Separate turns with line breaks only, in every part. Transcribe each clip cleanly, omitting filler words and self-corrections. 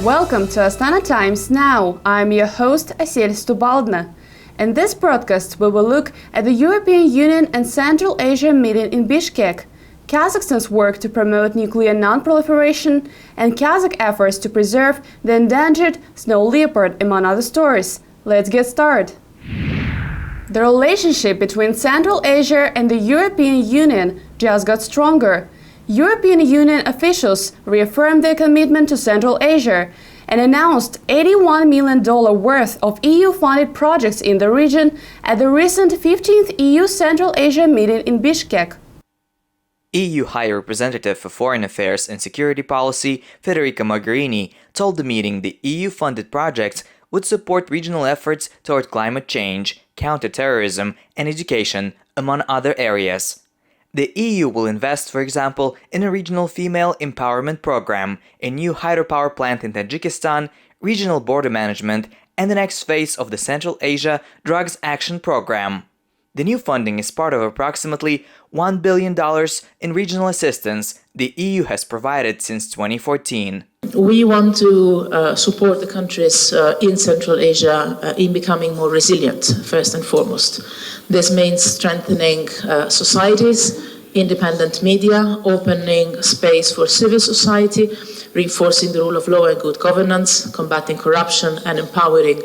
Welcome to Astana Times Now. I'm your host Asel Stubaldna. In this broadcast, we will look at the European Union and Central Asia meeting in Bishkek, Kazakhstan's work to promote nuclear non-proliferation, and Kazakh efforts to preserve the endangered snow leopard, among other stories. Let's get started. The relationship between Central Asia and the European Union just got stronger. European Union officials reaffirmed their commitment to Central Asia and announced $81 million worth of EU-funded projects in the region at the recent 15th EU Central Asia meeting in Bishkek.
EU High Representative for Foreign Affairs and Security Policy, Federica Mogherini, told the meeting the EU-funded projects would support regional efforts toward climate change, counter-terrorism, and education, among other areas. The EU will invest, for example, in a regional female empowerment program, a new hydropower plant in Tajikistan, regional border management, and the next phase of the Central Asia Drugs Action Program. The new funding is part of approximately $1 billion in regional assistance the EU has provided since 2014.
We want to support the countries in Central Asia in becoming more resilient, first and foremost. This means strengthening societies, independent media, opening space for civil society, reinforcing the rule of law and good governance, combating corruption, and empowering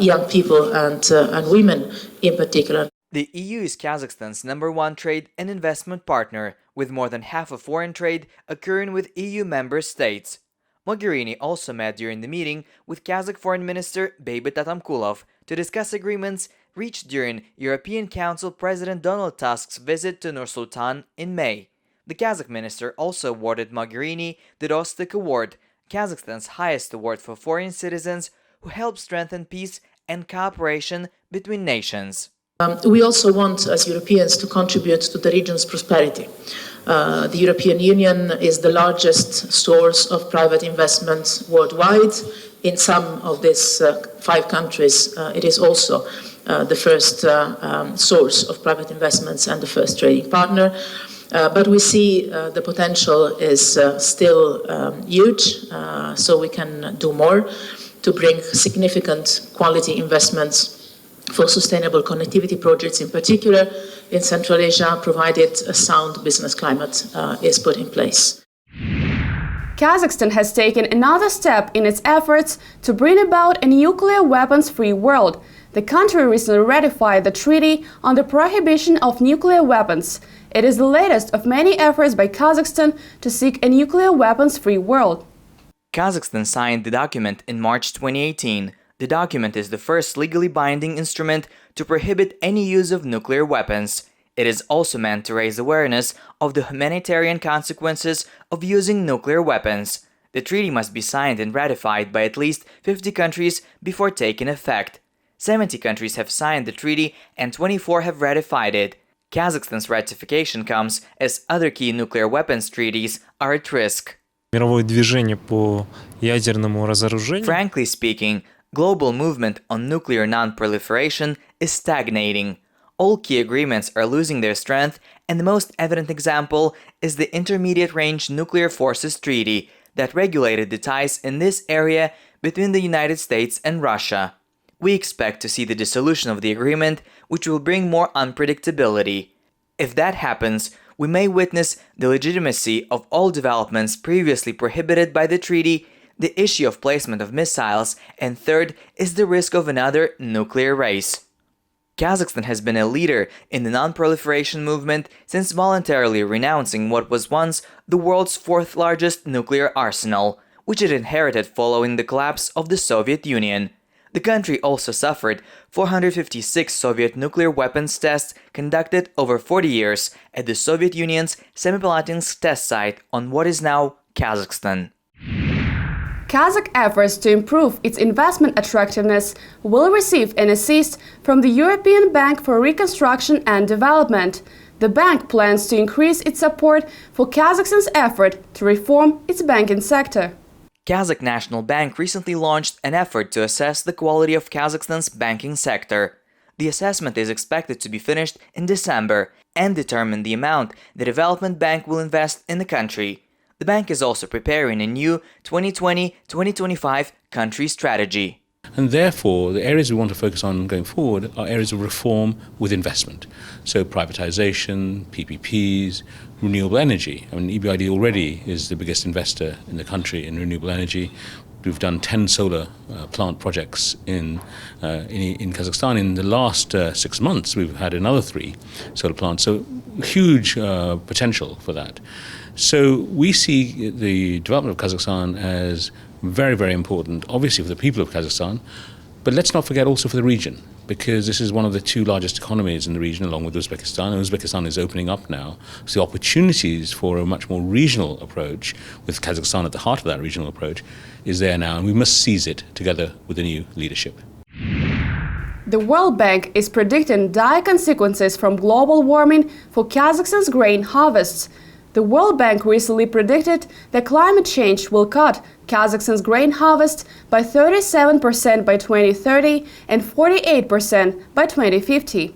young people and women in particular.
The EU is Kazakhstan's #1 trade and investment partner, with more than half of foreign trade occurring with EU member states. Mogherini also met during the meeting with Kazakh Foreign Minister Beybat Atamkulov to discuss agreements reached during European Council President Donald Tusk's visit to Nur-Sultan in May. The Kazakh minister also awarded Mogherini the Dostik Award, Kazakhstan's highest award for foreign citizens who help strengthen peace and cooperation between nations.
We also want, as Europeans, to contribute to the region's prosperity. The European Union is the largest source of private investment worldwide. In some of these 5 countries, it is also the first source of private investments and the first trading partner. But we see the potential is still huge, so we can do more to bring significant quality investments for sustainable connectivity projects in particular in Central Asia, provided a sound business climate is put in place.
Kazakhstan has taken another step in its efforts to bring about a nuclear weapons-free world. The country recently ratified the Treaty on the Prohibition of Nuclear Weapons. It is the latest of many efforts by Kazakhstan to seek a nuclear weapons-free world.
Kazakhstan signed the document in March 2018. The document is the first legally binding instrument to prohibit any use of nuclear weapons. It is also meant to raise awareness of the humanitarian consequences of using nuclear weapons. The treaty must be signed and ratified by at least 50 countries before taking effect. 70 countries have signed the treaty and 24 have ratified it. Kazakhstan's ratification comes as other key nuclear weapons treaties are at risk.
Мировое движение по ядерному разоружению.
Frankly speaking, global movement on nuclear non-proliferation is stagnating. All key agreements are losing their strength, and the most evident example is the Intermediate-Range Nuclear Forces Treaty that regulated the ties in this area between the United States and Russia. We expect to see the dissolution of the agreement, which will bring more unpredictability. If that happens, we may witness the legitimacy of all developments previously prohibited by the treaty, the issue of placement of missiles, and third is the risk of another nuclear race. Kazakhstan has been a leader in the non-proliferation movement since voluntarily renouncing what was once the world's 4th largest nuclear arsenal, which it inherited following the collapse of the Soviet Union. The country also suffered 456 Soviet nuclear weapons tests conducted over 40 years at the Soviet Union's Semipalatinsk test site on what is now Kazakhstan.
Kazakh efforts to improve its investment attractiveness will receive an assist from the European Bank for Reconstruction and Development. The bank plans to increase its support for Kazakhstan's effort to reform its banking sector.
Kazakh National Bank recently launched an effort to assess the quality of Kazakhstan's banking sector. The assessment is expected to be finished in December and determine the amount the Development Bank will invest in the country. The bank is also preparing a new 2020-2025 country strategy.
And therefore, the areas we want to focus on going forward are areas of reform with investment. So privatization, PPPs, renewable energy. I mean, EBRD already is the biggest investor in the country in renewable energy. We've done 10 solar plant projects in Kazakhstan. In the last 6 months, we've had another 3 solar plants. So huge potential for that. So we see the development of Kazakhstan as very, very important, obviously for the people of Kazakhstan, but let's not forget also for the region, because this is one of the 2 largest economies in the region along with Uzbekistan, and Uzbekistan is opening up now. So the opportunities for a much more regional approach, with Kazakhstan at the heart of that regional approach, is there now, and we must seize it together with the new leadership.
The World Bank is predicting dire consequences from global warming for Kazakhstan's grain harvests. The World Bank recently predicted that climate change will cut Kazakhstan's grain harvest by 37% by 2030 and 48% by 2050.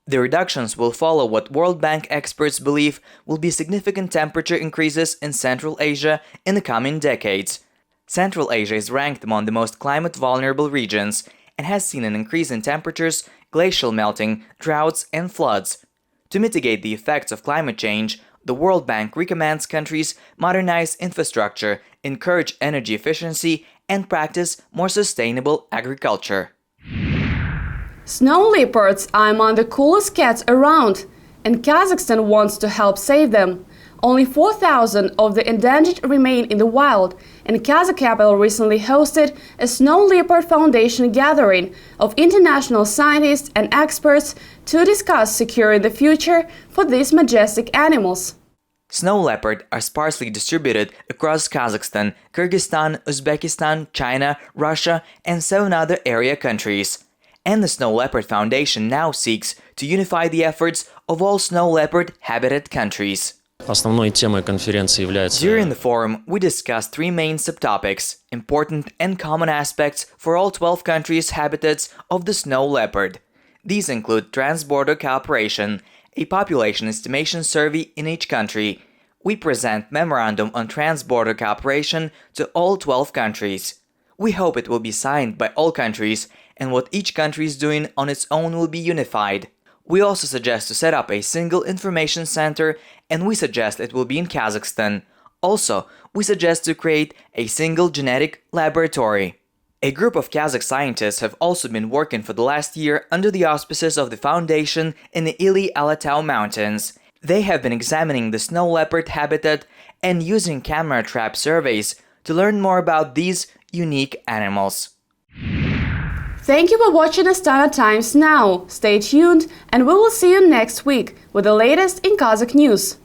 The reductions will follow what World Bank experts believe will be significant temperature increases in Central Asia in the coming decades. Central Asia is ranked among the most climate-vulnerable regions and has seen an increase in temperatures, glacial melting, droughts, and floods. To mitigate the effects of climate change, the World Bank recommends countries modernize infrastructure, encourage energy efficiency, and practice more sustainable agriculture.
Snow leopards are among the coolest cats around, and Kazakhstan wants to help save them. Only 4,000 of the endangered remain in the wild, and Kazakh capital recently hosted a Snow Leopard Foundation gathering of international scientists and experts to discuss securing the future for these majestic animals.
Snow leopard are sparsely distributed across Kazakhstan, Kyrgyzstan, Uzbekistan, China, Russia, and 7 other area countries. And the Snow Leopard Foundation now seeks to unify the efforts of all snow leopard habitat countries.
Основной темой конференции является...
During the forum, we discussed 3 main subtopics, important and common aspects for all 12 countries' habitats of the snow leopard. These include transborder cooperation, a population estimation survey in each country. We present memorandum on transborder cooperation to all 12 countries. We hope it will be signed by all countries, and what each country is doing on its own will be unified. We also suggest to set up a single information center, and we suggest it will be in Kazakhstan. Also, we suggest to create a single genetic laboratory. A group of Kazakh scientists have also been working for the last year under the auspices of the foundation in the Ili-Alatau Mountains. They have been examining the snow leopard habitat and using camera trap surveys to learn more about these unique animals.
Thank you for watching Astana Times Now. Stay tuned and we will see you next week with the latest in Kazakh news.